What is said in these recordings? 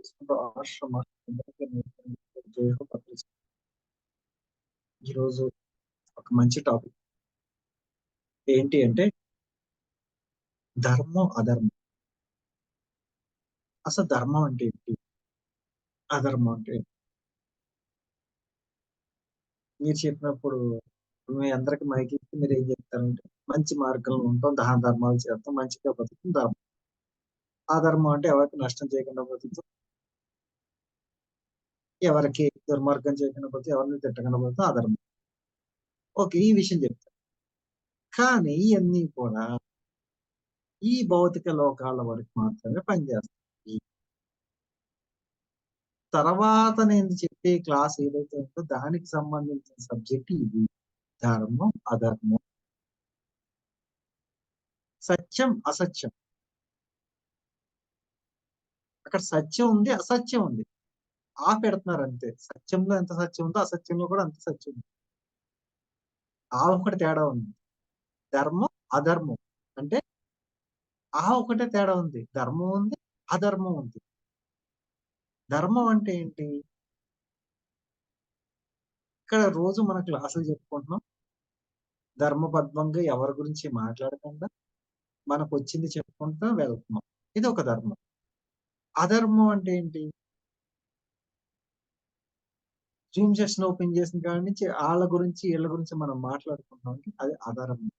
తీసుకుంటూ ఆశ్రమ ఈరోజు ఒక మంచి టాపిక్ ఏంటి అంటే ధర్మం అధర్మం. అసలు ధర్మం అంటే ఏంటి, అధర్మం అంటే ఏంటి? మీరు చెప్పినప్పుడు మీ అందరికి మైక్ ఇస్తే మీరు ఏం చెప్తారంటే మంచి మార్గంలో ఉంటాం, దాన ధర్మాలు చేస్తాం, మంచిగా బతుకుతాం. ధర్మం అధర్మం అంటే ఎవరికి నష్టం చేయకుండా బతుకుతాం, ఎవరికి దుర్మార్గం చేయకుండా బతుకుతాం, ఎవరిని తిట్టకుండా బతుకుతాం. అధర్మం. ఓకే, ఈ విషయం చెప్తాను. కానీ ఇవన్నీ కూడా ఈ భౌతిక లోకాల వరకు మాత్రమే పనిచేస్తాయి. తర్వాత నేను చెప్పే క్లాస్ ఏదైతే ఉందో దానికి సంబంధించిన సబ్జెక్ట్ ఇది. ధర్మం అధర్మం, సత్యం అసత్యం. అక్కడ సత్యం ఉంది, అసత్యం ఉంది. పెడుతున్నారు అంతే. సత్యంలో ఎంత సత్యం ఉందో అసత్యంలో కూడా అంత సత్యం ఉంది. ఒకటి తేడా ఉంది. ధర్మం అధర్మం అంటే ఒకటే తేడా ఉంది. ధర్మం ఉంది, అధర్మం ఉంది. ధర్మం అంటే ఏంటి? ఇక్కడ రోజు మన క్లాసులు చెప్పుకుంటున్నాం. ధర్మబద్ధంగా ఎవరి గురించి మాట్లాడకుండా మనకు వచ్చింది చెప్పుకుంటూ వెళ్తున్నాం. ఇది ఒక ధర్మం. అధర్మం అంటే ఏంటి? జూమ్ సెషన్ ఓపెన్ చేసిన కాడి నుంచి ఆళ్ళ గురించి, ఈళ్ళ గురించి మనం మాట్లాడుకుంటున్నాం. అది అధర్మం.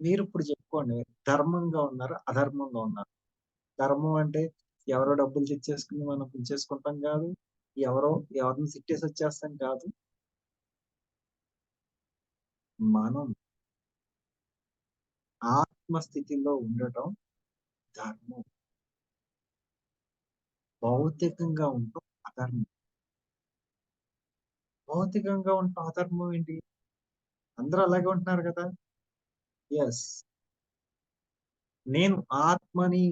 మీరిప్పుడు చెప్పుకోండి. ధర్మంగా ఉన్నారా? అధర్మంగా ఉన్నారా? ధర్మం అంటే ఎవరో డబ్బులు తెచ్చేసుకొని మనం ఉంచేసుకుంటాం కాదు. ఎవరో ఎవరిని తిట్టేసి వచ్చేస్తాం కాదు. మనం ఆత్మస్థితిలో ఉండటం ధర్మం. భౌతికంగా ఉండటం అధర్మం. భౌతికంగా ఉండటం అధర్మం ఏంటి? అందరూ అలాగే ఉంటున్నారు కదా! యెస్. నేను ఆత్మని.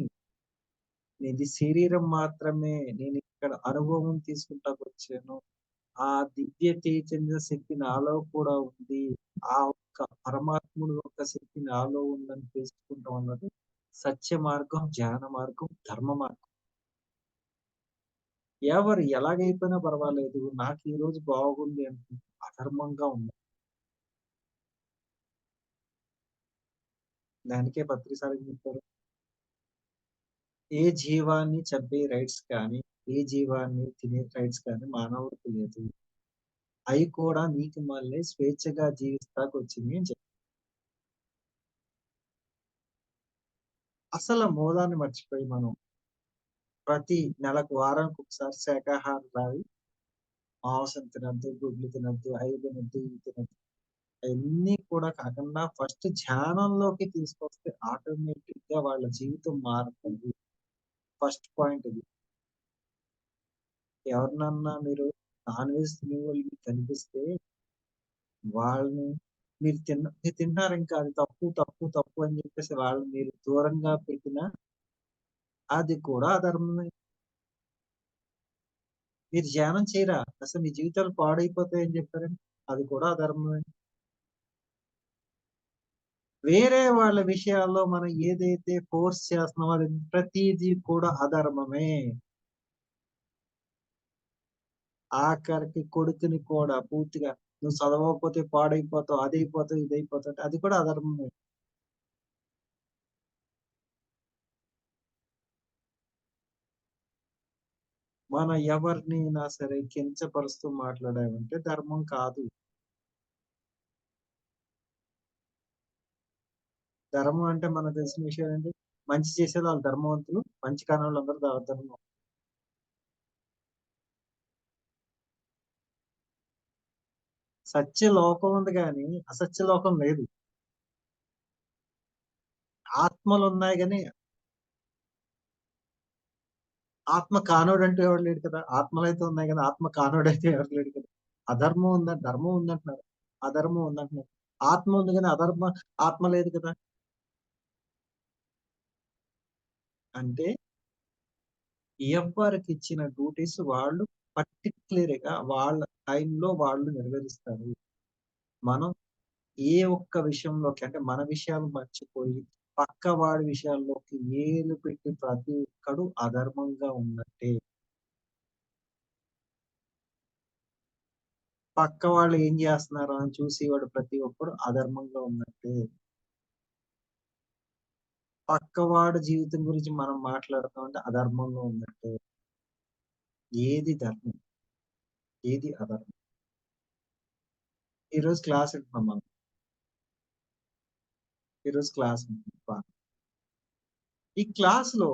ఇది శరీరం మాత్రమే. నేనిక్కడ అనుభవం తీసుకుంటాకొచ్చాను. ఆ దివ్య చైతన్య శక్తి నాలో కూడా ఉంది. ఆ ఒక్క పరమాత్ముడు యొక్క శక్తి నాలో ఉందని తెలుసుకుంటాం అన్నది సత్య మార్గం, జ్ఞాన మార్గం, ధర్మ మార్గం. ఎవరు ఎలాగైపోయినా పర్వాలేదు. నాకు ఈ రోజు బాగుంది అనుకుంటే అధర్మంగా ఉంది. దానికే పత్రిసారి చెప్పారు. ఏ జీవాన్ని చంపే రైట్స్ కానీ, ఏ జీవాన్ని తినే రైట్స్ కానీ మానవుడికి లేదు. అయి కూడా నీకు మళ్ళీ స్వేచ్ఛగా జీవిస్తాకొచ్చినియి అని చెప్పారు. అసల మూలాన్ని మర్చిపోయి మనం ప్రతి నెలకు వారానికి ఒకసారి శాకాహారం మాంసం తినొద్దు, గుడ్లు తినొద్దు, అయి తినొద్దు, ఇవి తినొద్దు. అయన్నీ కూడా కాకుండా ఫస్ట్ ధ్యానంలోకి తీసుకొస్తే ఆటోమేటిక్‌గా వాళ్ళ జీవితం మారుతుంది. ఫస్ట్ పాయింట్ ఇది. ఎవరినన్నా మీరు నాన్ వెజ్ తినేవాళ్ళు మీకు కనిపిస్తే వాళ్ళని మీరు తింటున్నారింకా అది తప్పు, తప్పు, తప్పు అని చెప్పేసి వాళ్ళని మీరు దూరంగా పెట్టినా అది కూడా అధర్మమే. మీరు ధ్యానం చేయరా? అసలు మీ జీవితాలు పాడైపోతాయని చెప్పారని అది కూడా అధర్మమే. వేరే వాళ్ళ విషయాల్లో మనం ఏదైతే ఫోర్స్ చేస్తున్నామో అది ప్రతీదీ కూడా అధర్మమే. ఆఖరికి కొడుకుని కూడా పూర్తిగా నువ్వు చదవకపోతే పాడైపోతావు, అదైపోతావు, ఇదైపోతావు అంటే అది కూడా అధర్మమే. మనం ఎవరినైనా సరే కించపరుస్తూ మాట్లాడామంటే ధర్మం కాదు. ధర్మం అంటే మనకు తెలిసిన విషయం ఏంటి? మంచి చేసేది ఆళ్ళు ధర్మవంతులు, మంచి కానోళ్ళందరూ అధర్మం. సత్య లోకం ఉంది గానీ, అసత్య లోకం లేదు. ఆత్మలున్నాయి గానీ, ఆత్మ కానోడంటూ ఎవడు లేడు కదా! ఆత్మలైతే ఉన్నాయి గానీ, ఆత్మ కానోడైతే ఎవరు లేడు కదా! అధర్మం ఉందని ధర్మం ఉందంటున్నారు. అధర్మం ఉందంటున్నారు. ఆత్మ ఉంది గానీ, ఆత్మ లేదు కదా! అంటే ఎవ్వరికిచ్చిన డ్యూటీస్ వాళ్ళు పర్టిక్యులర్‌గా వాళ్ళ టైంలో వాళ్ళు నెరవేరుస్తారు. మనం ఏ ఒక్క విషయంలోకి అంటే మన విషయాలు మర్చిపోయి పక్కవాడి విషయాల్లోకి వేలు పెట్టి ప్రతి ఒక్కడు అధర్మంగా ఉన్నట్టే. పక్క వాళ్ళు ఏం జేస్తున్నారో అని చూసేవాడు ప్రతి ఒక్కడు అధర్మంగా ఉన్నట్టే. పక్కవాడి జీవితం గురించి మనం మాట్లాడుతా ఉంటే అధర్మంగా ఉన్నట్టే. ఏది ధర్మం? ఏది అధర్మం? ఈరోజు క్లాస్ వింటున్నాం మనం. ఈరోజు క్లాస్ వింటున్నాం. ఈ క్లాస్‌లో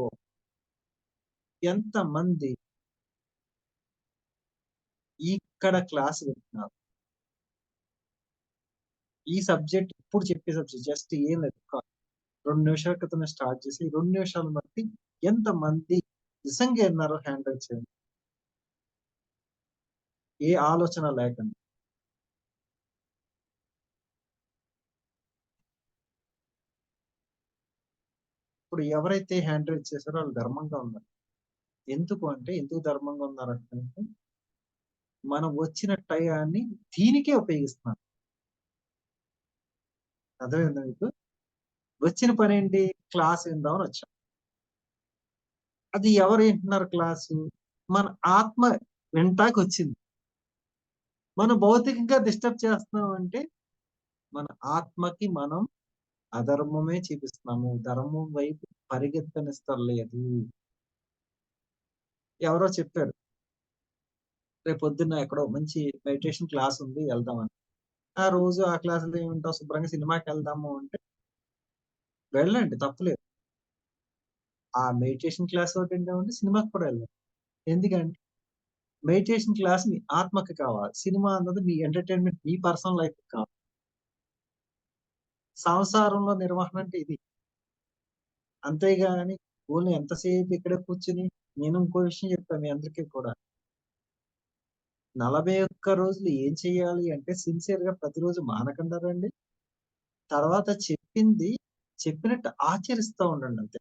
ఎంతమంది ఇక్కడ క్లాస్ వింటున్నారు? ఈ సబ్జెక్ట్ ఇప్పుడు చెప్పే సబ్జెక్ట్ జస్ట్ ఏం లేదు. 2 నిమిషాల క్రితమే స్టార్ట్ చేసి, ఈ 2 నిమిషాలు బట్టి ఎంతమంది నిజంగా విన్నారో హ్యాండ్ రైజ్ చేయండి. ఏ ఆలోచన లేకుండా. ఇప్పుడు ఎవరైతే హ్యాండ్ రైజ్ చేశారో వాళ్ళు ధర్మంగా ఉన్నారు. ఎందుకు ధర్మంగా ఉన్నారంటే, మనం వచ్చిన టయాన్ని దీనికే ఉపయోగిస్తున్నాం. అర్థమైందా మీకు? వచ్చిన పనేంటి? క్లాస్ విందామని వచ్చాం. అది ఎవరు వింటున్నారు క్లాసు? మన ఆత్మ వినటానికొచ్చింది. మనం భౌతికంగా డిస్టర్బ్ చేస్తున్నాం అంటే, మన ఆత్మకి మనం అధర్మమే చూపిస్తున్నాము. ధర్మం వైపు పరిగెత్తనిస్తలేదు. ఎవరో చెప్పారు. రేపొద్దున్న ఎక్కడో మంచి మెడిటేషన్ క్లాస్ ఉంది వెళ్దామని. ఆ రోజు ఆ క్లాస్‌లో ఏముంటావు శుభ్రంగా సినిమాకెళ్దాము అంటే వెళ్ళండి తప్పులేదు. ఆ మెడిటేషన్ క్లాస్ ఒకటేంటంటే సినిమాకి కూడా వెళ్ళండి. ఎందుకంటే మెడిటేషన్ క్లాస్ మీ ఆత్మకి కావాలి. సినిమా అన్నది మీ ఎంటర్‌టైన్‌మెంట్ మీ పర్సనల్ లైఫ్‌కి కావాలి. సంసారంలో నిర్వహణ అంటే ఇది. అంతేగాని ఓన్లీ ఎంతసేపు ఇక్కడే కూర్చొని నేను ఇంకో విషయం చెప్తా మీ అందరికీ కూడా. 41 రోజులు ఏం చేయాలి అంటే సిన్సియర్‌గా ప్రతిరోజు మానకుండా రండి. తర్వాత చెప్పినట్టు ఆచరిస్తా ఉండండి అంతే.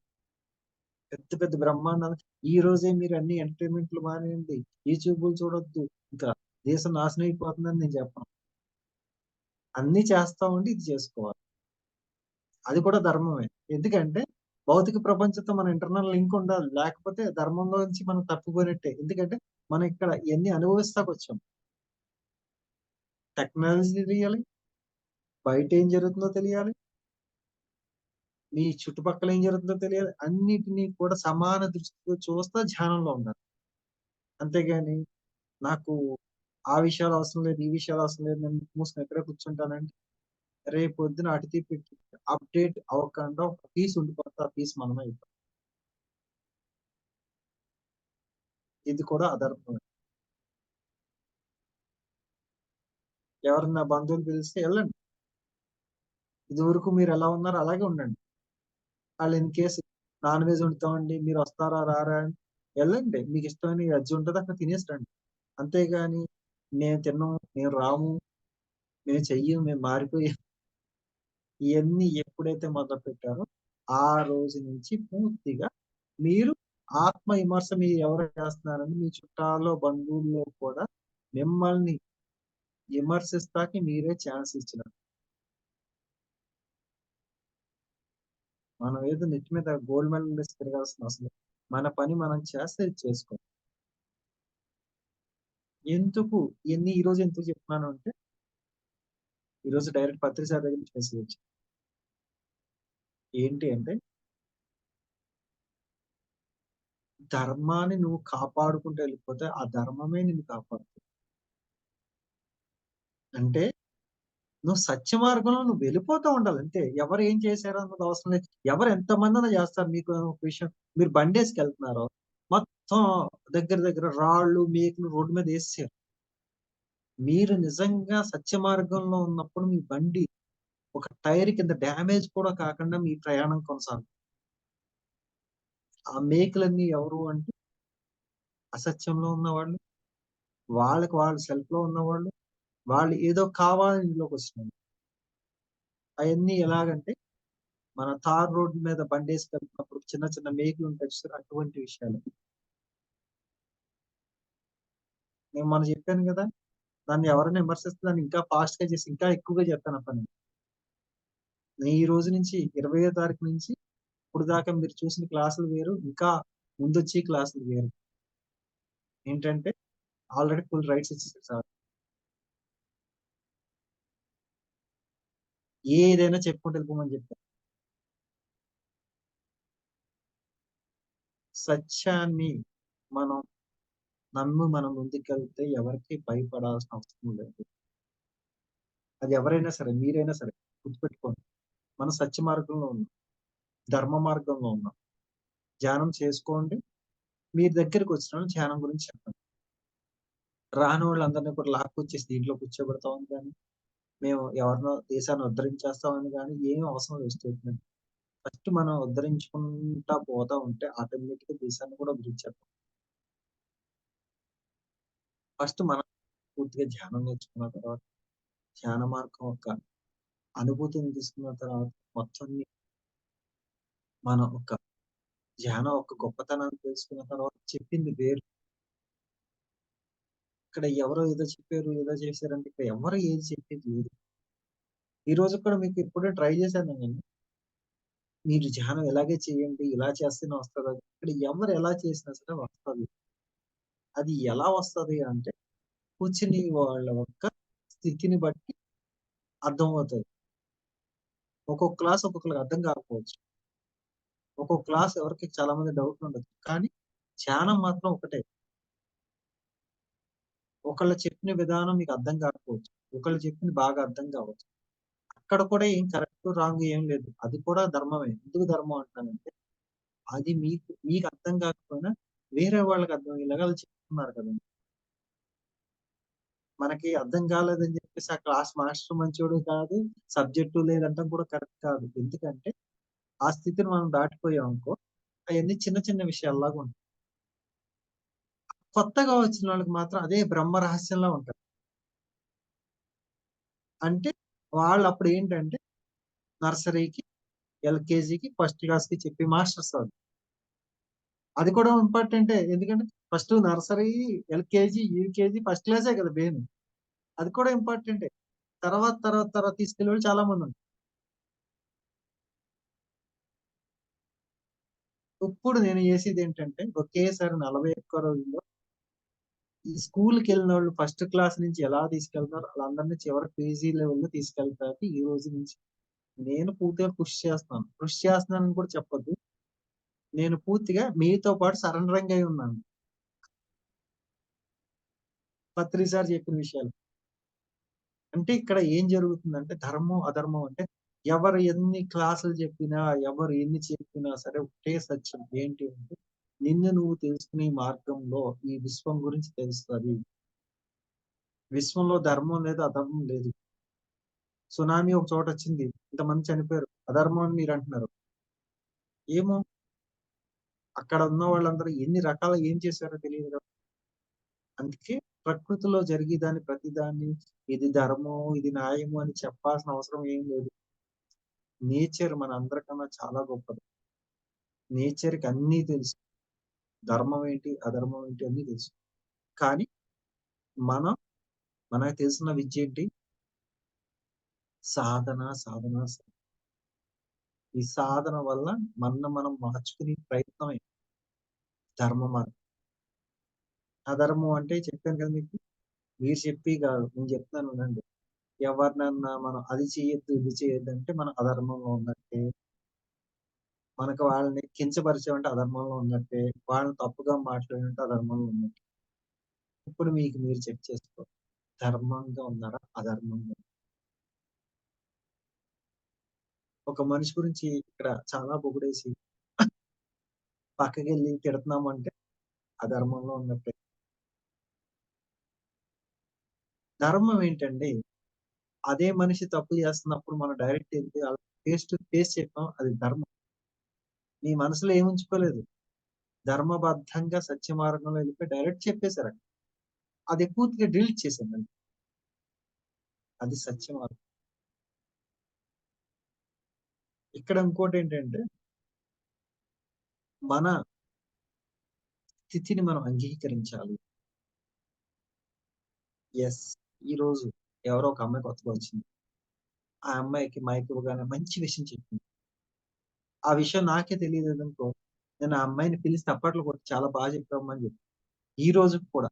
పెద్ద పెద్ద బ్రహ్మాండాలు ఈ రోజే మీరు అన్ని ఎంటర్‌టైన్‌మెంట్‌లు మానేయండి. యూట్యూబులు చూడొద్దు. ఇంకా దేశం నాశనం అయిపోతుందని నేను చెప్పను. అన్నీ చేస్తా ఉండి ఇది చేసుకోవాలి. అది కూడా ధర్మమే. ఎందుకంటే భౌతిక ప్రపంచంతో మన ఇంటర్నల్ లింక్ ఉండాలి. లేకపోతే ధర్మంలోంచి మనం తప్పిపోయినట్టే. ఎందుకంటే మనం ఇక్కడ ఇయన్నీ అనుభవిస్తాకొచ్చాం. టెక్నాలజీ తెలియాలి. బయట ఏం జరుగుతుందో తెలియాలి. మీ చుట్టుపక్కల ఏం జరుగుతుందో తెలియాలి. అన్నిటిని కూడా సమాన దృష్టితో చూస్తా ధ్యానంలో ఉండాలి. అంతేగాని నాకు ఆ విషయాలు అవసరం లేదు, ఈ విషయాలు అవసరం లేదు. నేను మూసుకొని ఇక్కడే కూర్చుంటానంటే రేపొద్దున అటు తిప్పి ఇటు తిప్పి అప్‌డేట్ అవ్వకుండా ఒక పీస్ ఉండిపోతే ఆ పీస్ మనమే అయిపోతాం. ఇది కూడా అధర్మమే. ఎవరన్నా బంధువులు పిలిస్తే ఎళ్ళండి. ఇదివరకు మీరెలా ఉన్నారో అలాగే ఉండండి. ఆళ్ళు ఇన్ కేస్ నాన్ వెజ్ వండుతామండి మీరొస్తారా? రారా? అని ఎళ్ళండి. మీకిష్టమైన వెజ్ ఉంటది అక్కడ తినేసి రండి. అంతేగాని మేము తినము, మేము రాము, మేము చెయ్యం, మేము మారిపోయాం ఇయన్నీ ఎప్పుడైతే మొదలుపెట్టారో ఆ రోజు నుంచి పూర్తిగా మీరు ఆత్మ విమర్శ మీరు ఎవరు చేస్తున్నారని మీ చుట్టాల్లో, బంధువుల్లో కూడా మిమ్మల్ని విమర్శిస్తాకి మీరే ఛాన్స్ ఇచ్చినట్టు. మనం ఏదో నెత్తి మీద గోల్డ్ మెడల్ ఏసి తిరగాల్సిన అవసరం లేదు. మన పని మనం చేస్తే ఇది చేసుకోవాలి. ఎందుకు ఇయన్నీ ఈరోజు ఎందుకు చెప్తున్నాను అంటే, ఈరోజు డైరెక్ట్ పత్రి సార్ దగ్గర నుంచి మెసేజ్ వచ్చింది. ఏంటి అంటే, ధర్మాన్ని నువ్వు కాపాడుకుంటూ వెళ్ళిపోతే, ఆ ధర్మమే నిన్ను కాపాడుతుంది. అంటే నువ్వు సత్య మార్గంలో నువ్వు వెళ్ళిపోతా ఉండాలి అంతే. ఎవరు ఏం చేశారు అన్నది అవసరం లేదు. ఎవరు ఎంతమందైనా చేస్తారు. మీకు ఒక విషయం మీరు బండేసుకెళ్తున్నారు. మొత్తం దగ్గర దగ్గర రాళ్ళు, మేకులు రోడ్డు మీద ఏసేసారు. మీరు నిజంగా సత్య మార్గంలో ఉన్నప్పుడు మీ బండి ఒక టైర్ కింద డ్యామేజ్ కూడా కాకుండా మీ ప్రయాణం కొనసాగుతుంది. ఆ మేకులన్నీ ఎవరు అంటే అసత్యంలో ఉన్నవాళ్ళు, వాళ్ళకి వాళ్ళు సెల్ఫ్‌లో ఉన్నవాళ్ళు, వాళ్ళు ఏదో కావాలని ఇందులోకొచ్చినోళ్ళు. అయన్నీ ఎలాగంటే మన తార్ రోడ్ మీద బండేసుకెళ్తున్నప్పుడు చిన్న చిన్న మేకులుంటాయి చూసారా? అటువంటి విషయాలు. నేను మొన్న చెప్పాను గదా! నన్ను ఎవరైనా విమర్శిస్తే దాన్ని ఇంకా ఫాస్ట్‌గా చేసి ఇంకా ఎక్కువగా చేస్తాను ఆ పని. ఈ రోజు నుంచి 20వ తారీఖు నుంచి ఇప్పుడు దాకా మీరు చూసిన క్లాసులు వేరు. ఇంకా ముందొచ్చే క్లాసులు వేరు. ఏంటంటే ఆల్రెడీ ఫుల్ రైట్స్ ఇచ్చేసారు సార్. ఏదైనా చెప్పుకుంటూ వెళ్ళిపోమని చెప్పారు. సత్యాన్ని మనం నమ్మి మనం ముందుకెళ్తే ఎవరికీ భయపడాల్సిన అవసరం లేదు. అది ఎవరైనా సరే, మీరైనా సరే గుర్తుపెట్టుకోండి. మనం సత్య మార్గంలో ఉన్నాం. ధర్మ మార్గంలో ఉన్నాం. ధ్యానం చేసుకోండి. మీ దగ్గరికొచ్చినోళ్ళని ధ్యానం గురించి చెప్పండి. రానోళ్ళందరిని కూడా లాక్కొచ్చేసి దీంట్లో కూర్చోబెడతామని గాని, మేము ఎవరినో దేశాన్ని ఉద్ధరించేస్తామని గాని ఏమి అవసరం లేదు స్టేట్‌మెంట్. ఫస్ట్ మనం ఉద్ధరించుకుంటా పోతా ఉంటే ఆటోమేటిక్‌గా దేశాన్ని కూడా ఉద్ధరించేస్తాం. ఫస్ట్ మనం పూర్తిగా ధ్యానం నేర్చుకున్న తర్వాత, ధ్యాన మార్గం యొక్క అనుభూతిని తీసుకున్న తర్వాత, మొత్తాన్ని మనం ఒక ధ్యానం యొక్క గొప్పతనాన్ని తెలుసుకున్న తర్వాత చెప్పింది వేరు. ఇక్కడ ఎవరో ఏదో చెప్పారు, ఏదో చేశారంటే ఇక్కడ ఎవరు ఏది చెప్పేది లేదు. ఈ రోజు కూడా మీకు ఇప్పుడే ట్రై చేశాను నేను. మీరు ధ్యానం ఇలాగే చేయండి, ఇలా చేస్తేనే వస్తదని. ఇక్కడ ఎవరు ఎలా చేసినా సరే వస్తది. అది ఎలా వస్తది అంటే కూర్చుని వాళ్ళ యొక్క స్థితిని బట్టి అర్థమవుతది. ఒక్కొక్క క్లాస్ ఒక్కొక్కళ్ళకి అర్థం కాకపోవచ్చు. ఒక్కొక్క క్లాస్ ఎవరికి చాలా మంది డౌట్లుండొచ్చు. కానీ ధ్యానం మాత్రం ఒకటే. ఒకళ్ళు చెప్పిన విధానం మీకు అర్థం కాకపోవచ్చు. ఒకళ్ళు చెప్పింది బాగా అర్థం కావచ్చు. అక్కడ కూడా ఏం కరెక్ట్, రాంగ్ ఏం లేదు. అది కూడా ధర్మమే. ఎందుకు ధర్మం అంటానంటే, అది మీకు అర్థం కాకపోయినా వేరే వాళ్ళకి అర్థమయ్యేలాగా ఆళ్ళు చెప్తున్నారు కదండీ! మనకి అర్థం కాలేదని చెప్పేసి ఆ క్లాస్ మాస్టర్ మంచోడు కాదు, సబ్జెక్టు లేదంటం కూడా కరెక్ట్ కాదు. ఎందుకంటే, ఆ స్థితిని మనం దాటిపోయామనుకో, అయన్నీ చిన్న చిన్న విషయాల్లాగా ఉంటాయి. కొత్తగా వచ్చినోళ్ళకి మాత్రం అదే బ్రహ్మ రహస్యంలా ఉంటది. అంటే వాళ్ళప్పుడేంటంటే నర్సరీకి, ఎల్‌కేజీకి, ఫస్ట్ క్లాస్‌కి చెప్పే మాస్టర్స్ వాళ్ళు. అది కూడా ఇంపార్టెంటే. ఎందుకంటే first nursery, LKG, UKG, first క్లాసే కదా మెయిన్. అది కూడా ఇంపార్టెంటే. తర్వాత తీసుకెళ్ళేవాళ్ళు చాలా మందుంటారు. ఇప్పుడు నేను చేసేదేంటంటే ఒకేసారి 41 రోజుల్లో ఈ స్కూలుకెళ్ళినోళ్ళు ఫస్ట్ క్లాస్ నుంచి ఎలా తీసుకెళ్తారో ఆళ్ళందరిని చివరి పీజీ లెవెల్‌లో తీసుకెళ్ళటానికి ఈ రోజు నుంచి నేను పూర్తిగా కృషి చేస్తున్నాను. కృషి చేస్తున్నానని కూడా చెప్పొద్దు. నేను పూర్తిగా మీతో పాటు సరెండరింగ్ అయ్యి ఉన్నాను. పత్రి సార్ చెప్పిన విషయాలు. అంటే ఇక్కడ ఏం జరుగుతుందంటే ధర్మం, అధర్మం అంటే ఎవరు ఎన్ని క్లాసులు చెప్పినా, ఎవరు ఎన్ని చెప్పినా సరే ఒకటే సత్యం. ఏంటి అంటే నిన్ను నువ్వు తెలుసుకునే మార్గంలో ఈ విశ్వం గురించి తెలుస్తది. విశ్వంలో ధర్మం లేదు, అధర్మం లేదు. సునామీ ఒక చోటొచ్చింది. ఇంతమంది చనిపోయారు. అధర్మం అని మీరంటున్నారు. ఏమో అక్కడ ఉన్న వాళ్ళందరూ ఎన్ని రకాల ఏం చేశారో తెలీదు కదా! అందుకే ప్రకృతిలో జరిగేదాన్ని ప్రతిదాన్ని ఇది ధర్మం, ఇది న్యాయము అని చెప్పాల్సిన అవసరం ఏం లేదు. నేచర్ మనందరికన్నా చాలా గొప్పది. నేచర్‌కి అన్నీ తెలుసు. ధర్మం ఏంటి, అధర్మం ఏంటి అన్నీ తెలుసు. కానీ మనం మనకు తెలిసిన విద్య ఏంటి? సాధన, సాధన, ఈ సాధన వల్ల మనల్ని మనం మార్చుకునే ప్రయత్నమే ధర్మ మార్గం. అధర్మం అంటే చెప్పాను కదా మీకు. మీరు చెప్పి కాదు. నేను చెప్తున్నాను వినండి. ఎవరినన్నా మనం అది చేయొద్దు, ఇది చేయొద్దు అంటే మనం అధర్మంలో ఉన్నట్టే. మనకు వాళ్ళని కించపరిచామంటే అధర్మంలో ఉన్నట్టే. వాళ్ళని తప్పుగా మాట్లాడామంటే అధర్మంలో ఉన్నట్టే. ఇప్పుడు మీకు మీరు చెక్ చేసుకోండి. ధర్మంగా ఉన్నారా? అధర్మంగా ఒక మనిషి గురించి ఇక్కడ చాలా పొగిడేసి పక్కకెళ్ళి తిడుతున్నామంటే అధర్మంలో ఉన్నట్టే. ధర్మం ఏంటండి? అదే మనిషి తప్పు చేస్తున్నప్పుడు మనం డైరెక్ట్ ఎళ్లి ఫేస్ టు ఫేస్ చెప్పాం అది ధర్మం. మీ మనసులో ఏమి ఉంచుకోలేదు. ధర్మబద్ధంగా సత్య మార్గంలో వెళ్ళిపోయి డైరెక్ట్ చెప్పేసారక్కడ. అది పూర్తిగా డిలీట్ చేసేయండి. అది సత్య మార్గం. ఇక్కడ ఇంకోటేంటంటే మన స్థితిని మనం అంగీకరించాలి. యెస్. ఈరోజు ఎవరో ఒక అమ్మాయి కొత్తగా వచ్చింది. ఆ అమ్మాయికి మైక్ ఇవ్వగానే మంచి విషయం చెప్పింది. ఆ విషయం నాకే తెలియలేదనుకో, నేను ఆ అమ్మాయిని పిలిసి చప్పట్లు కొట్టి చాలా చెప్పావమ్మా అని చెప్పి. ఈ రోజుకి కూడా.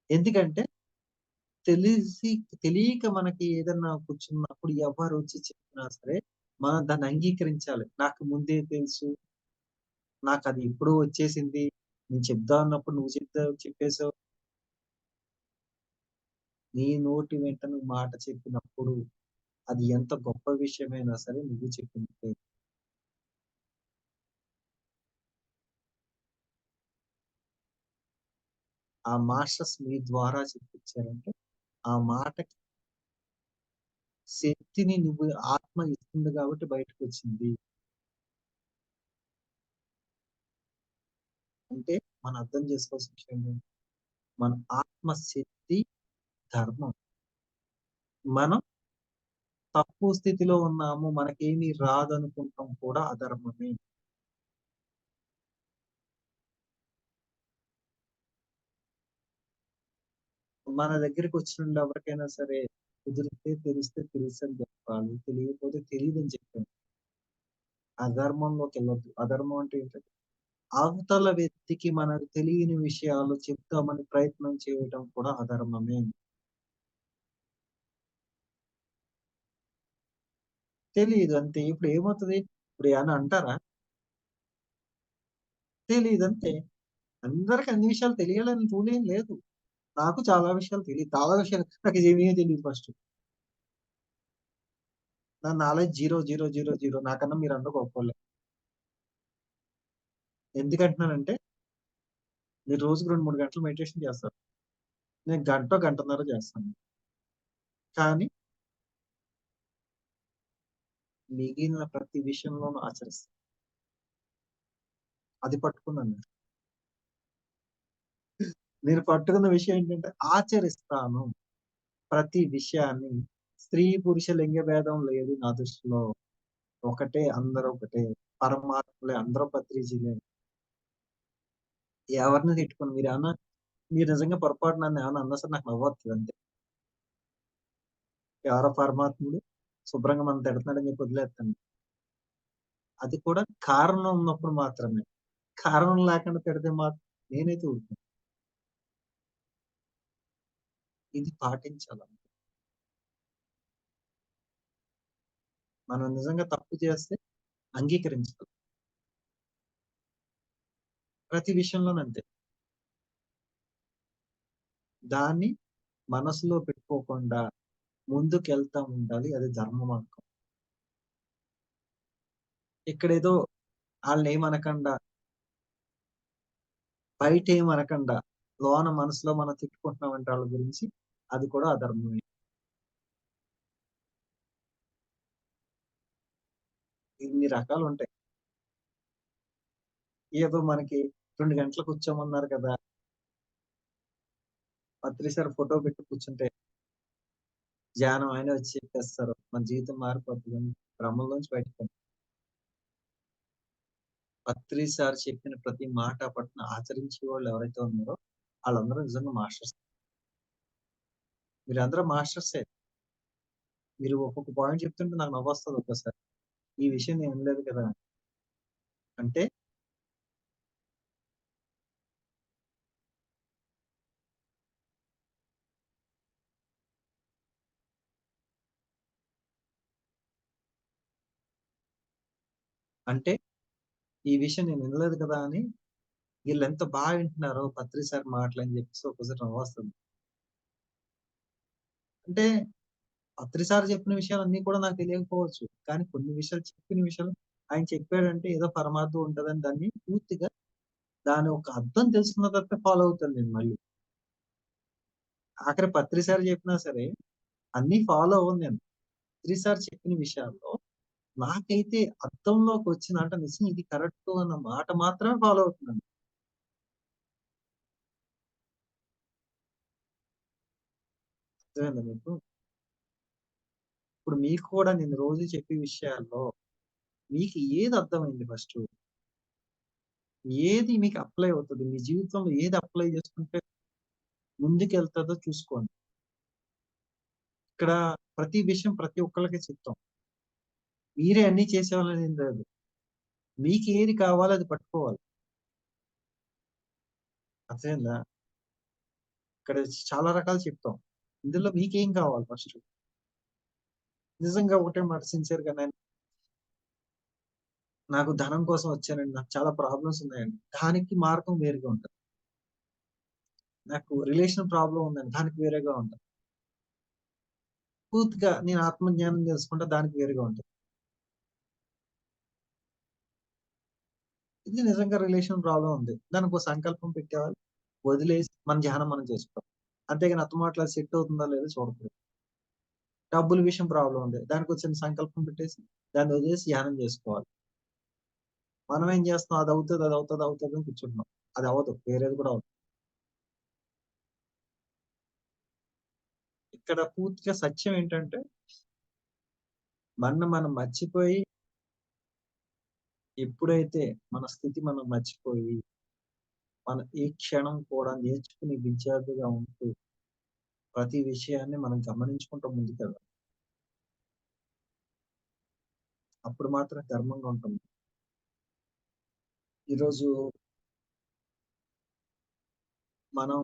ఎందుకంటే తెలిసి తెలియక మనకి ఏదన్నా కూర్చున్నప్పుడు ఎవరొచ్చి చెప్పినా సరే, మనం దాన్ని అంగీకరించాలి. నాకు ముందే తెలుసు. నాకది ఎప్పుడో వచ్చేసింది. నేను చెప్దాం అన్నప్పుడు నువ్వు చెప్పేసావు. నీ నోటి వెంట నువ్వు మాట చెప్పినప్పుడు, అది ఎంత గొప్ప విషయమైనా సరే నువ్వు చెప్పినట్టే. ఆ మాస్టర్స్ మీ ద్వారా చెప్పించారంటే, ఆ మాటకి శక్తిని నువ్వు ఆత్మ ఇస్తుంది కాబట్టి బయటకొచ్చింది. అంటే మనం అర్థం చేసుకోవాల్సిన విషయం ఏంటంటే, మన ఆత్మ శక్తి ధర్మం. మనం తప్పు స్థితిలో ఉన్నాము. మనకేమి రాదనుకుంటాం కూడా అధర్మమే. మన దగ్గరికొచ్చినోళ్ళు ఎవరికైనా సరే కుదిరితే తెలిస్తే తెలుసని చెప్పాలి. తెలియకపోతే తెలీదని చెప్పాలి. అధర్మంలోకెళ్ళొద్దు. అధర్మం అంటే ఏంటంటే, అవతల వ్యక్తికి మనకు తెలియని విషయాలు చెప్దామని ప్రయత్నం చేయటం కూడా అధర్మమే. తెలీదు అంతే. ఇప్పుడు ఏమవుతది? ఇప్పుడు ఏమన్నా అంటారా? తెలీదంతే. అందరికి అన్ని విషయాలు తెలియాలని రూల్ ఏం లేదు. నాకు చాలా విషయాలు తెలీదు. చాలా విషయాలు నాకు ఏమీ తెలీదు ఫస్ట్. నా నాలెడ్జ్ 0, 0, 0, 0 నాకన్నా మీరందరూ గొప్పోళ్ళే. ఎందుకంటున్నానంటే, మీరు రోజుకి 2, 3 గంటలు మెడిటేషన్ చేస్తారు. నేను గంటో, గంటన్నర చేస్తాను. కానీ మిగిలిన ప్రతి విషయంలోనూ ఆచరిస్తా. అది పట్టుకున్నాను నేను. నేను పట్టుకున్న విషయం ఏంటంటే ఆచరిస్తాను. ప్రతి విషయాన్ని స్త్రీ, పురుష లింగ భేదం లేదు నా దృష్టిలో. ఒకటే అందరూ ఒకటే. పరమాత్ములే అందరూ భద్రిజీలే. ఎవరిని తిట్టుకోను. మీరు నిజంగా పొరపాటున నన్నేమన్నా అన్నా సరే నాకు నవ్వొత్తది అంతే. ఎవరో పరమాత్ముడు శుభ్రంగా మనల్ని తిడుతున్నాడని చెప్పి వదిలేత్తాను. అది కూడా కారణం ఉన్నప్పుడు మాత్రమే. కారణం లేకుండా తిడితే మాత్రం నేనైతే ఊరుకోను. ఇది పాటించాల. మనం నిజంగా తప్పు చేస్తే అంగీకరించాలి. ప్రతి విషయంలోనూ అంతే. దాన్ని మనసులో పెట్టుకోకుండా ముందుకెళ్తా ఉండాలి. అది ధర్మ మార్గం. ఇక్కడేదో ఆళ్ళనేమనకండా, బయటేమనకండా, లోన మనసులో మనం తిట్టుకుంటున్నామంటే ఆళ్ళ గురించి, అది కూడా అధర్మమే. ఇన్ని రకాలుంటాయి. ఏదో మనకి 2 గంటలు కూర్చోమన్నారు కదా! పత్రి సార్ ఫోటో పెట్టి కూర్చుంటే, ధ్యానం ఆయనే వచ్చి చెప్పేస్తారు. మన జీవితం మారిపోతదని భ్రమల్లోంచి బయటపడి పత్రి సార్ చెప్పిన ప్రతి మాట పట్ల ఆచరించేవాళ్ళు ఎవరైతే ఉన్నారో, ఆళ్ళందరూ నిజంగా మాస్టర్స్. మీరందరూ మాస్టర్సే. మీరు ఒక్కొక్క పాయింట్ చెప్తుంటే నాకు నవ్వొస్తది ఒక్కోసారి. ఈ విషయం నేను వినలేదు కదా! అంటే, అంటే ఈ విషయం నేను వినలేదు కదా! అని ఈళ్ళెంత వింటున్నారో పత్రి సార్ మాటలని చెప్పేసి ఒక్కోసారి నవ్వొస్తది. అంటే పత్రి సార్ చెప్పిన విషయాలన్నీ కూడా నాకు తెలియకపోవచ్చు. కానీ కొన్ని విషయాలు చెప్పిన విషయాలు ఆయన చెప్పాడంటే ఏదో పరమార్థం ఉంటదని దాన్ని పూర్తిగా దాని ఒక అర్థం తెలుసుకున్న తర్వాతే ఫాలో అవుతాను నేను మళ్ళీ. ఆఖరి పత్రి సార్ చెప్పినా సరే అన్నీ ఫాలో అవ్వను నేను. పత్రి సార్ చెప్పిన విషయాల్లో నాకైతే అర్థంలోకొచ్చిన అంటే నిజంగా ఇది కరెక్టు అన్న మాట మాత్రమే ఫాలో అవుతున్నాను. అర్థమైందా మీకు? ఇప్పుడు మీకు కూడా నేను రోజు చెప్పే విషయాల్లో మీకు ఏది అర్థమైంది ఫస్టు? ఏది మీకు అప్లై అవుతది? మీ జీవితంలో ఏది అప్లై చేసుకుంటే ముందుకెళ్తదో చూసుకోండి. ఇక్కడ ప్రతి విషయం ప్రతి ఒక్కళ్ళకి చెప్తాం. మీరే అన్నీ చేసేవాళ్ళని ఏం లేదు. మీకు ఏది కావాలో అది పట్టుకోవాలి. అర్థమైందా? ఇక్కడ చాలా రకాలు చెప్తాం. ఇందులో మీకేం కావాలి ఫస్ట్? నిజంగా ఒకటే మాట సిన్సియర్‌గా నాకు ధనం కోసం వచ్చానండి. నాకు చాలా ప్రాబ్లమ్స్ ఉన్నాయండి. దానికి మార్గం వేరుగా ఉంటది. నాకు రిలేషన్ ప్రాబ్లమ్ ఉందండి. దానికి వేరేగా ఉంటది. పూర్తిగా నేను ఆత్మజ్ఞానం తెలుసుకుంటా దానికి వేరుగా ఉంటది. ఇది నిజంగా రిలేషన్ ప్రాబ్లమ్ ఉంది. దానికో సంకల్పం పెట్టేవాళ్ళు వదిలేసి మన ధ్యానం మనం చేసుకోవాలి. అంతేగాని అత్తమాటలు అది సెట్ అవుతుందా లేదా చూడకూడదు. డబ్బుల విషయం ప్రాబ్లమ్ ఉంది. దానికో చిన్న సంకల్పం పెట్టేసి దాన్ని వదిలేసి ధ్యానం చేసుకోవాలి. మనం ఏం చేస్తున్నాం అదవుతది, అదవుతది, అవుతది అని కూర్చుంటున్నాం. అది అవ్వదు. వేరేది కూడా అవ్వదు. ఇక్కడ పూర్తిగా సత్యం ఏంటంటే మనల్ని మనం మర్చిపోయి ఎప్పుడైతే మన స్థితి మనం మర్చిపోయి మన ఈ క్షణం కూడా నేర్చుకునే విద్యార్థిగా ఉంటూ ప్రతి విషయాన్ని మనం గమనించుకుంటూ ముందుకెళ్ళాలి. అప్పుడు మాత్రం ధర్మంగా ఉంటుంది. ఈరోజు మనం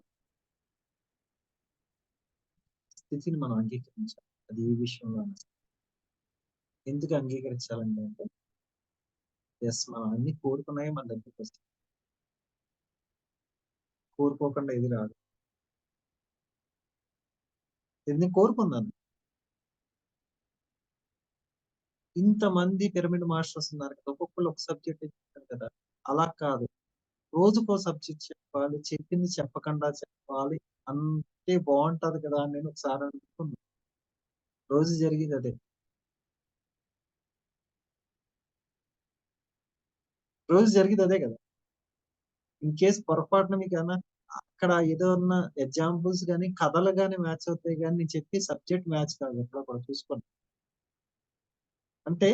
స్థితిని మనం అంగీకరించాలి. అది ఏ విషయంలో అయినా. ఎందుకు అంగీకరించాలండి అంటే యెస్ మనం అన్ని కోరుకున్నయి మన దగ్గరికొస్తాయి. కోరుకోకుండా ఏది రాదు. నేను కోరుకున్నాను. ఇంతమంది పిరమిడ్ మాస్టర్స్ ఉన్నారు కదా! ఒక్కొక్కళ్ళు ఒక సబ్జెక్టే చెప్తారు కదా! అలా కాదు. రోజుకో సబ్జెక్ట్ చెప్పాలి. చెప్పింది చెప్పకుండా చెప్పాలి. అంటే బావుంటది కదా! అని నేను ఒకసారి అనుకున్నా. రోజు జరిగేది అదే. రోజు జరిగేది అదే కదా! ఇన్ కేస్ పొరపాటున మీకేమన్నా అక్కడ ఏదన్నా ఎగ్జాంపుల్స్ గాని, కథలు గాని మ్యాచ్ అవుతాయి గాని, నేను చెప్పే సబ్జెక్ట్ మ్యాచ్ కాదు ఎక్కడ కూడా చూసుకోండి. అంటే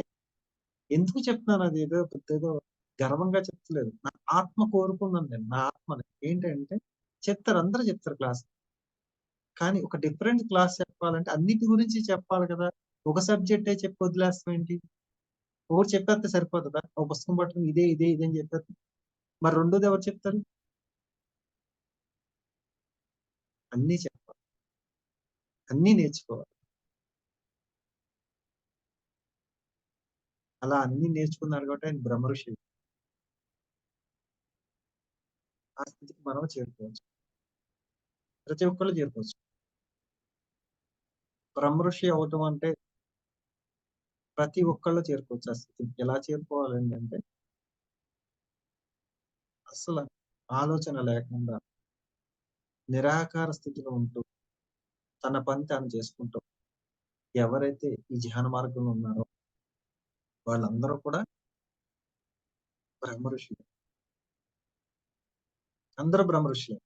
ఎందుకు చెప్తున్నాను అది ఏదో పెద్దేదో గర్వంగా చెప్తలేదు. నా ఆత్మ కోరుకుందండి నేను. నా ఆత్మని. ఏంటంటే చెప్తారు అందరూ చెప్తారు క్లాస్. కానీ ఒక డిఫరెంట్ క్లాస్ చెప్పాలంటే అన్నిటి గురించి చెప్పాలి కదా! ఒక సబ్జెక్టే చెప్పి వదిలేస్తాం ఏంటి? ఒకటి చెప్పేస్తే సరిపోతదా? ఒక పుస్తకం పట్టుకొని ఇదే, ఇదే, ఇదే అని చెప్పేస్తే మరి రెండోది ఎవరు చెప్తారు? అన్నీ చెప్పాలి. అన్నీ నేర్చుకోవాలి. అలా అన్నీ నేర్చుకున్నారు కాబట్టి ఆయన బ్రహ్మఋషి. ఆ స్థితికి మనం చేరుకోవచ్చు. ప్రతి ఒక్కళ్ళు చేరుకోవచ్చు. బ్రహ్మఋషి అవ్వటం అంటే ప్రతి ఒక్కళ్ళు చేరుకోవచ్చు ఆ స్థితికి. ఎలా చేరుకోవాలండి అంటే అస్సల ఆలోచన లేకుండా నిరాకార స్థితిలో ఉంటూ తన పని తాను చేసుకుంటూ ఎవరైతే ఈ ధ్యాన మార్గంలో ఉన్నారో వాళ్ళందరూ కూడా బ్రహ్మఋషులే. అందరూ బ్రహ్మఋషులే.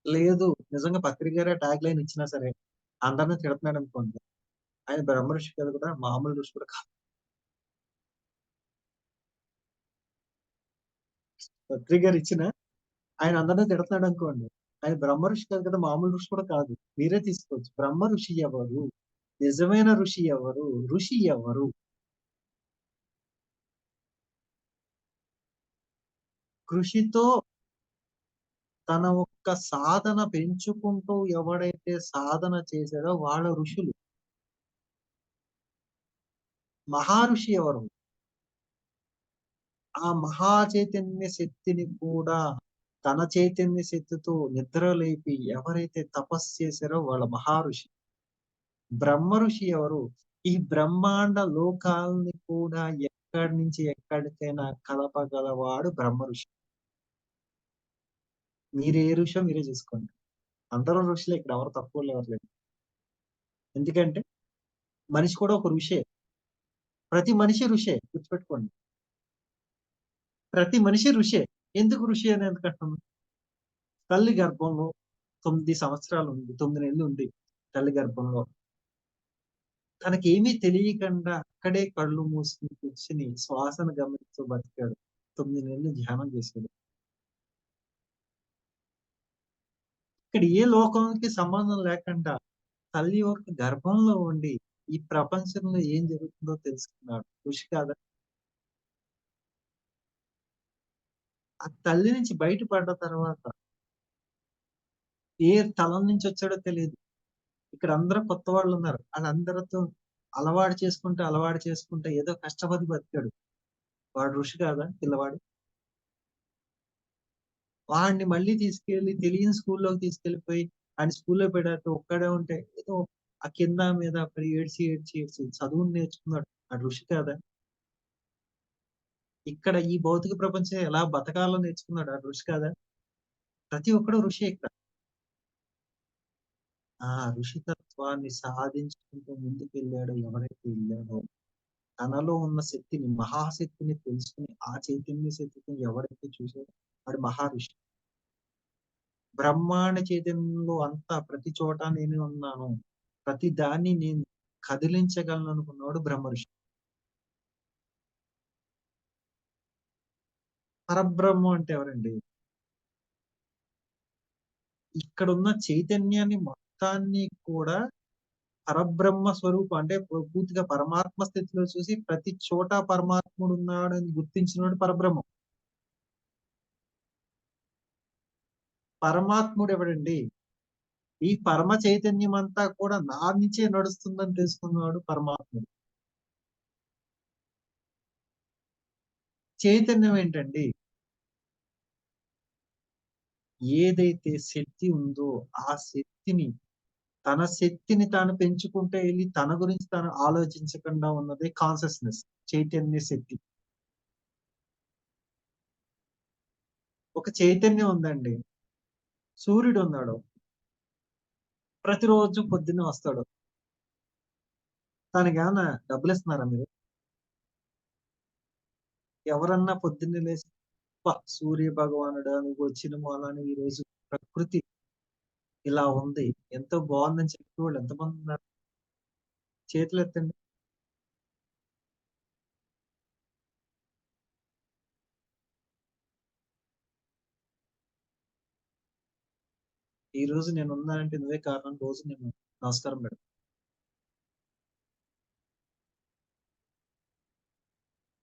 లేదు నిజంగా పత్రి గారే ట్యాగ్ లైన్ ఇచ్చినా సరే అందరిని తిడుతున్నాడనుకోండి. ఆయన బ్రహ్మఋషి కాదు కదా! మామూలు ఋషి కూడా కాదు. పత్రి గారు ఇచ్చినా ఆయన అందరిని తిడుతున్నాడనుకోండి. ఆయన బ్రహ్మ ఋషి కాదు కదా! మామూలు ఋషి కూడా కాదు. మీరే తీసుకోవచ్చు. బ్రహ్మ ఋషి ఎవరు? నిజమైన ఋషి ఎవరు? ఋషి ఎవరు? కృషితో తన ఒక్క సాధన పెంచుకుంటూ ఎవడైతే సాధన చేసాడో వాళ్ళ ఋషులు. మహర్షి ఎవరు? ఆ మహా చైతన్య శక్తిని కూడా తన చైతన్య శక్తితో నిద్ర లేపి ఎవరైతే తపస్సు చేసారో వాళ్ళ మహర్షి. బ్రహ్మ ఋషి ఎవరు? ఈ బ్రహ్మాండ లోకాల్ని కూడా ఎక్కడి నుంచి ఎక్కడికైనా కలపగలవాడు బ్రహ్మ ఋషి. మీరు ఏ ఋషో మీరే చూసుకోండి. అందరూ ఋషులే ఇక్కడ ఎవరు తక్కువోళ్ళు ఎవరు లేరు. ఎందుకంటే మనిషి కూడా ఒక ఋషే. ప్రతి మనిషి ఋషే గుర్తుపెట్టుకోండి. ప్రతి మనిషి ఋషే. ఎందుకు ఋషి అని ఎందుకంటున్నాను? తల్లి గర్భంలో 9 సంవత్సరాలు ఉంది. 9 నెలలు ఉంది తల్లి గర్భంలో. తనకేమీ తెలియకుండా అక్కడే కళ్ళు మూసుకొని కూర్చొని శ్వాసను గమనిస్తూ బతికాడు. 9 నెలలు ధ్యానం చేసాడు. ఇక్కడ ఏ లోకానికి సంబంధం లేకుండా తల్లి యొక్క గర్భంలో ఉండి ఈ ప్రపంచంలో ఏం జరుగుతుందో తెలుసుకున్నాడు. ఋషి కాదా? ఆ తల్లి నుంచి బయటపడ్డ తర్వాత ఏ తలం నుంచి వచ్చాడో తెలీదు. ఇక్కడ అందరూ కొత్త వాళ్ళున్నారు. ఆళ్ళందరితో అలవాటు చేసుకుంటే ఏదో కష్టపడి బతికాడు. వాడు ఋషి కాదా పిల్లవాడు? వాడిని మళ్ళీ తీసుకెళ్ళి తెలియని స్కూల్‌లోకి తీసుకెళ్ళిపోయి ఆడిని స్కూల్‌లో పెడితే ఒక్కడే ఉంటే ఏదో ఆ కింద మీద పడి ఏడ్చి చదువుని నేర్చుకున్నాడు. ఆడు ఋషి కాదా? ఇక్కడ ఈ భౌతిక ప్రపంచం ఎలా బతకాలో నేర్చుకున్నాడు. ఆడు ఋషి కాదా? ప్రతి ఒక్కడు ఋషియే ఇక్కడ. ఆ ఋషితత్వాన్ని సాధించుకుంటూ ముందుకెళ్ళాడో ఎవరైతే ఎళ్ళాడో, తనలో ఉన్న శక్తిని, మహాశక్తిని తెలుసుకొని, ఆ చైతన్య శక్తిని ఎవరైతే చూసాడో వాడు మహర్షి. బ్రహ్మాండ చైతన్యంలో అంతా ప్రతి చోట నేనే ఉన్నాను. ప్రతి దాన్ని నేను కదిలించగలను అనుకున్నవాడు బ్రహ్మర్షి. పరబ్రహ్మం అంటే ఎవరండి? ఇక్కడున్న చైతన్యాన్ని మొత్తాన్ని కూడా పరబ్రహ్మ స్వరూపం అంటే పూర్తిగా పరమాత్మ స్థితిలో చూసి ప్రతి చోట పరమాత్ముడు ఉన్నాడని గుర్తించినోడు పరబ్రహ్మం. పరమాత్ముడు ఎవడండి? ఈ పరమ చైతన్యం అంతా కూడా నా నుంచే నడుస్తుందని తెలుసుకున్నవాడు పరమాత్ముడు. చైతన్యం ఏంటండి? ఏదైతే శక్తి ఉందో ఆ శక్తిని తన శక్తిని తాను పెంచుకుంటే ఎళ్లి తన గురించి తాను ఆలోచించకుండా ఉన్నదే కాన్షియస్‌నెస్. చైతన్య శక్తి. ఒక చైతన్యం ఉందండి. సూర్యుడున్నాడు. ప్రతిరోజు పొద్దున్నే వస్తాడు. తనకేమన్నా డబ్బులిస్తున్నారా మీరు? ఎవరన్నా పొద్దున్నే లేసి అబ్బా! సూర్య భగవానుడా నువ్వొచ్చిన మూలాన ఈరోజు ప్రకృతి ఇలా ఉంది. ఎంతో బావుందని చెప్పేవాళ్ళు ఎంతమందున్నారు? చేతులెత్తండి. ఈరోజు నేనున్నానంటే నువ్వే కారణం. రోజు నేను నమస్కారం పెడతా.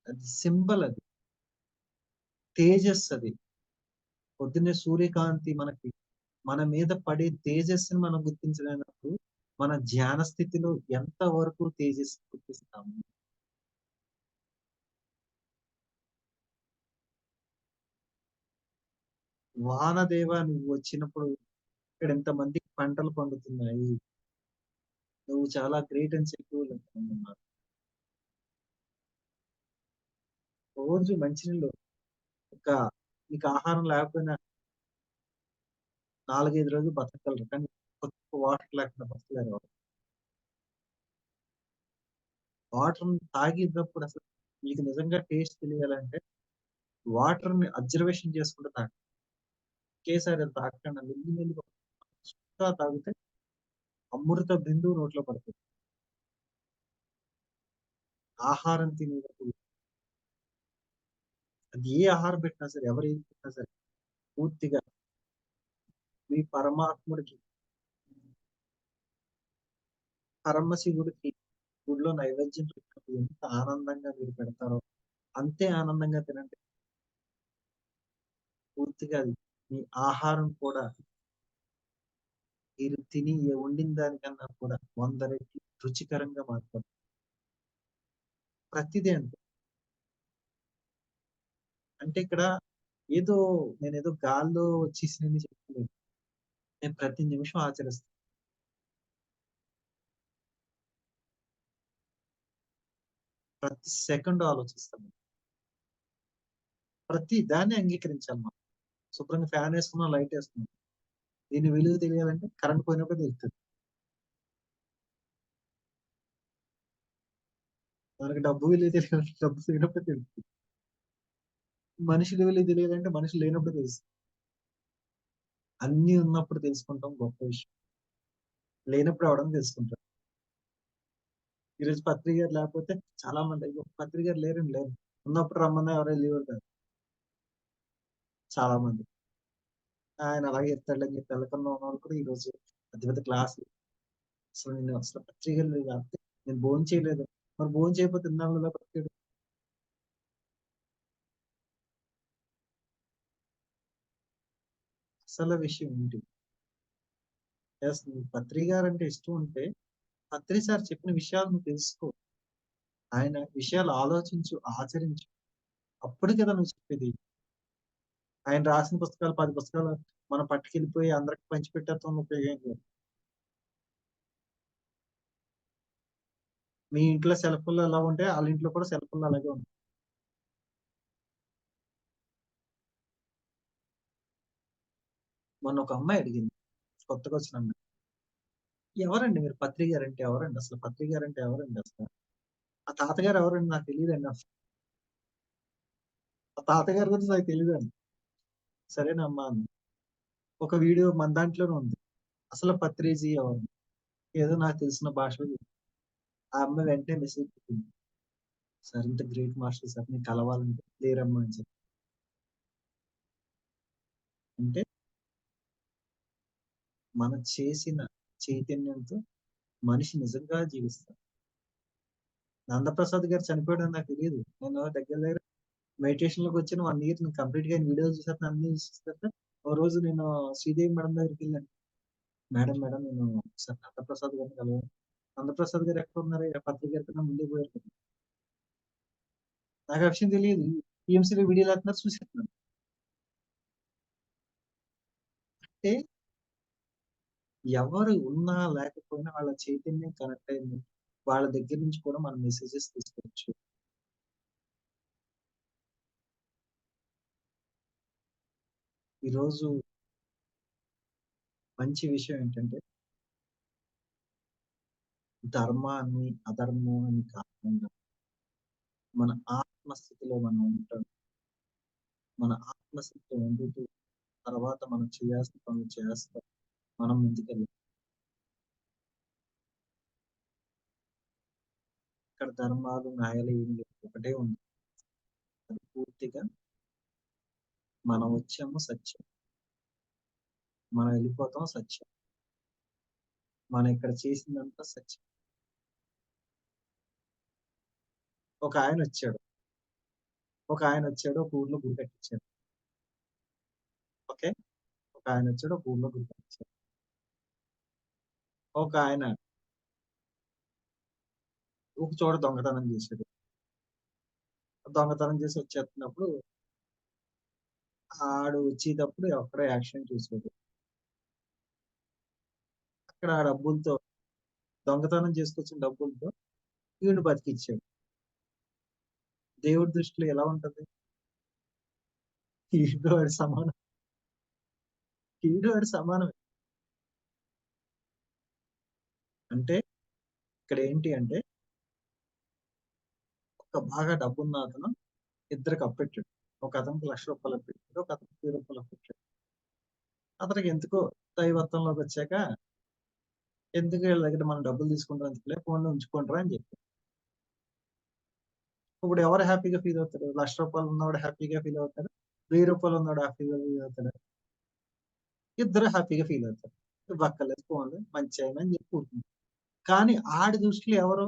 అది సింబల్ అది. తేజస్సు అది. పొద్దున్నే సూర్యకాంతి మన మీద పడే తేజస్సుని మనం గుర్తించలేనప్పుడు, మన ధ్యాన స్థితిలో ఎంత వరకు తేజస్సు గుర్తిస్తాము? వానదేవా నువ్వొచ్చినప్పుడు ఇక్కడ ఇంతమందికి పంటలు పండుతున్నాయి. నువ్వు చాలా గ్రేట్ అని చెప్పేవాళ్ళు ఎంతమందున్నారు. రోజు మంచినీళ్ళు ఒక మీకు ఆహారం లేకపోయినా 4, 5 రోజులు బతకగలరు. కానీ వాటర్ లేకుండా బతకలేరు ఎవరు. వాటర్‌ని తాగేటప్పుడు అసలు మీకు నిజంగా టేస్ట్ తెలియాలంటే వాటర్‌ని అబ్జర్వేషన్ చేసుకుంటూ తాగండి. ఒకేసారి అది తాగకుండా మెల్లి మెల్లిగా చుక్క తాగితే అమృత బిందువు నోట్లో పడుతుంది. ఆహారం తినేటప్పుడు అది ఏ ఆహారం పెట్టినా సరే, ఎవరు ఏది పెట్టినా సరే పూర్తిగా మీ పరమాత్ముడికి, పరమశివుడికి గుడిలో నైవేద్యం పెట్టినప్పుడు ఎంత ఆనందంగా మీరు పెడతారో అంతే ఆనందంగా తినండి. పూర్తిగా అది మీ ఆహారం కూడా మీరు తిని వండిన దానికన్నా కూడా 100 రెట్లు రుచికరంగా మారిపోతుంది. ప్రతిదీ అంతే. అంటే ఇక్కడ ఏదో నేనేదో గాల్లో వచ్చేసినని చెప్పలేదు. నేను ప్రతి నిమిషం ఆచరిస్తాను. ప్రతి సెకండ్ ఆలోచిస్తాను. ప్రతి దాన్ని అంగీకరించాలి మనం. శుభ్రంగా ఫ్యానేసుకున్నాం, లైటేసుకున్నాం. దీని విలువ తెలియాలంటే కరెంట్ పోయినప్పుడే తెలుస్తది. మనకి డబ్బు విలువ తెలియాలంటే డబ్బు పోయినప్పుడే తెలుస్తది. మనుషుల విలువ తెలియాలంటే మనుషులు లేనప్పుడు తెలుస్తది. అన్నీ ఉన్నప్పుడు తెలుసుకుంటాం గొప్ప విషయం. లేనప్పుడు ఎవడన్నా తెలుసుకుంటాడు. ఈరోజు పత్రి గారు లేకపోతే చాలా మంది అయ్యో! పత్రి గారు లేరండి లేరు. ఉన్నప్పుడు రమ్మన్నా ఎవరు ఎళ్ళేవారు కాదు. చాలా మంది. ఆయన అలాగే చెప్తాడులే అని చెప్పి ఎళ్ళకుండా ఉన్నవాళ్ళు కూడా ఈరోజు పెద్ద పెద్ద క్లాసులు. అసలు నేను అసలు పత్రికలు కాకపోతే నేను భోజనం చేయలేదు. మరి భోజనం చేయకపోతే తిన్నాను కదా బతికాడు. అసలు విషయం ఏంటి? ఎస్ నీకు పత్రి గారంటే ఇష్టం ఉంటే, పత్రి సార్ చెప్పిన విషయాలు నువ్వు తెలుసుకో. ఆయన విషయాలు ఆలోచించు, ఆచరించు. అప్పుడు కదా నువ్వు చెప్పేది. ఆయన రాసిన పుస్తకాలు 10 పుస్తకాలు మనం పట్టుకెళ్ళిపోయి అందరికి పంచిపెట్టేత్తం ఉపయోగం ఏం లేదు. మీ ఇంట్లో సెల్ఫ్‌లు ఎలా ఉంటాయో ఆళ్ళ ఇంట్లో కూడా సెల్ఫ్‌లు అలాగే ఉంటాయి. మొన్న ఒక అమ్మాయి అడిగింది. కొత్తగా వచ్చిన అమ్మాయి. ఎవరండి మీరు పత్రి గారంటే ఎవరండి అసలు? పత్రి గారంటే ఎవరండి అసల? ఆ తాతగారు ఎవరండి నాకు తెలీదండి అసలు. ఆ తాతగారి గురించి నాకు తెలీదండి. సరేనమ్మా అంది. ఒక వీడియో మన దాంట్లోనే ఉంది. అసలు పత్రిజీ ఎవరు? ఏదో నాకు తెలిసిన భాషలో చెప్పింది. ఆ అమ్మాయి వెంటనే మెసేజ్ పెట్టింది. సార్ ఇంత గ్రేట్ మాస్టర్ సార్ నేను కలవాలంటే లేరమ్మా అని చెప్పి. అంటే మనం చేసిన చైతన్యంతో మనిషి నిజంగా జీవిస్తాడు. నందప్రసాద్ గారు చనిపోయాడని నాకు తెలీదు. నేను దగ్గర దగ్గర మెడిటేషన్‌లోకొచ్చిన 1 ఇయర్ నేను కంప్లీట్‌గా ఆయన వీడియోలు చూసేత్తను అన్నీ చూసేసాక, ఓ రోజు నేను శ్రీదేవి మేడం దగ్గరికెళ్ళాను. మేడం, మేడం నేను ఒకసారి నందప్రసాద్ గారిని కలవాలి. నందప్రసాద్ గారు ఎక్కడున్నారు? పత్రిక గారి కన్నా ముందే పోయారు కదా! నాకు ఆ విషయం తెలీదు. టీఎంసీలో వీడియోలేత్తన్నారు చూసేత్తన్నాను. అంటే ఎవరు ఉన్నా లేకపోయినా వాళ్ళ చైతన్యం కనెక్ట్ అయింది. వాళ్ళ దగ్గర నుంచి కూడా మనం మెసేజెస్ తీసుకోవచ్చు. ఈరోజు మంచి విషయం ఏంటంటే ధర్మాన్ని, అధర్మాన్ని కాకుండా మన ఆత్మస్థితిలో మనం ఉంటాం. మన ఆత్మస్థితిలో ఉండుతూ తర్వాత మనం చేయాల్సిన పనులు చేస్తాం. మనం ముందుకెళ్ళాలి. ఇక్కడ ధర్మాలు, న్యాయాలు ఏమి లేవు. ఒకటే ఉంది. అది పూర్తిగా మనం వచ్చాము సత్యం. మనం వెళ్ళిపోతాం సత్యం. మనం ఇక్కడ చేసిందంతా సత్యం. ఒక ఆయనొచ్చాడు. ఒక ఆయనొచ్చాడు. ఒక ఊర్లో గుడి కట్టించాడు. ఓకే. ఒక ఆయనొచ్చాడు. ఒక ఊర్లో గుడి కట్టించాడు. ఒక ఆయన ఒక చోట దొంగతనం చేశాడు. దొంగతనం చేసి వచ్చేస్తున్నప్పుడు ఆడు వచ్చేటప్పుడు ఎక్కడో యాక్సిడెంట్ చూసాడు. అక్కడ ఆ డబ్బులతో దొంగతనం చేసుకొచ్చిన డబ్బులతో ఈడిని బతికిచ్చాడు. దేవుడి దృష్టిలో ఎలా ఉంటది? ఈడు వాడు సమానం. ఈడు వాడు సమానమే. అంటే ఇక్కడ ఏంటి అంటే ఒక బాగా డబ్బున్న అతను ఇద్దరికి అప్పెట్టాడు. ఒక అతనికి రూ. 1,00,000 అప్పెట్టాడు. ఒక అతనికి రూ. 1000 అప్పెట్టాడు. అతనికి ఎందుకో దైవత్వంలోకొచ్చాక ఎందుకు వీళ్ళ దగ్గర మనం డబ్బులు తీసుకుంటాం ఎందుకులే ఫోన్‌లో ఉంచుకోండిరా అని చెప్పాడు. ఇప్పుడు ఎవరు హ్యాపీగా ఫీల్ అవుతారు? రూ. 1,00,000 ఉన్నవాడు హ్యాపీగా ఫీల్ అవుతాడా? రూ. 1000 ఉన్నవాడు హ్యాపీగా ఫీల్ అవుతాడా? ఇద్దరు హ్యాపీగా ఫీల్ అవుతారు. ఇవ్వక్కర్లేదు పోన్లే మంచాయన అని చెప్పి ఊరుకుంటారు. కానీ ఆడి దృష్టిలో ఎవరు?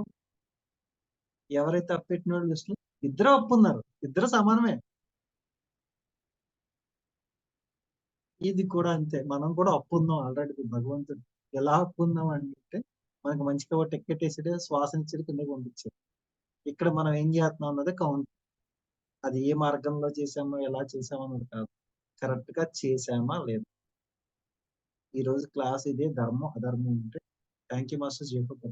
ఎవరైతే అప్పెట్టినోడి దృష్టిలో ఇద్దరు అప్పున్నారు. ఇద్దరు సమానమే. ఇది కూడా అంతే. మనం కూడా అప్పుందాం ఆల్రెడీ భగవంతుడు. ఎలా అప్పుందాం అంటే మనకు మంచిగా ఓ టికెట్ ఏసాడు, శ్వాసనిచ్చాడు, కిందకి పంపించాడు. ఇక్కడ మనం ఏం చేస్తున్నాం అన్నది కౌంట్. అది ఏ మార్గంలో చేశామో, ఎలా చేశామో అన్నది కాదు. కరెక్ట్‌గా చేశామా లేదా? ఈరోజు క్లాస్ ఇదే ధర్మం, అధర్మం అంటే థాంక్ యూ మాస్టర్ జేకబ్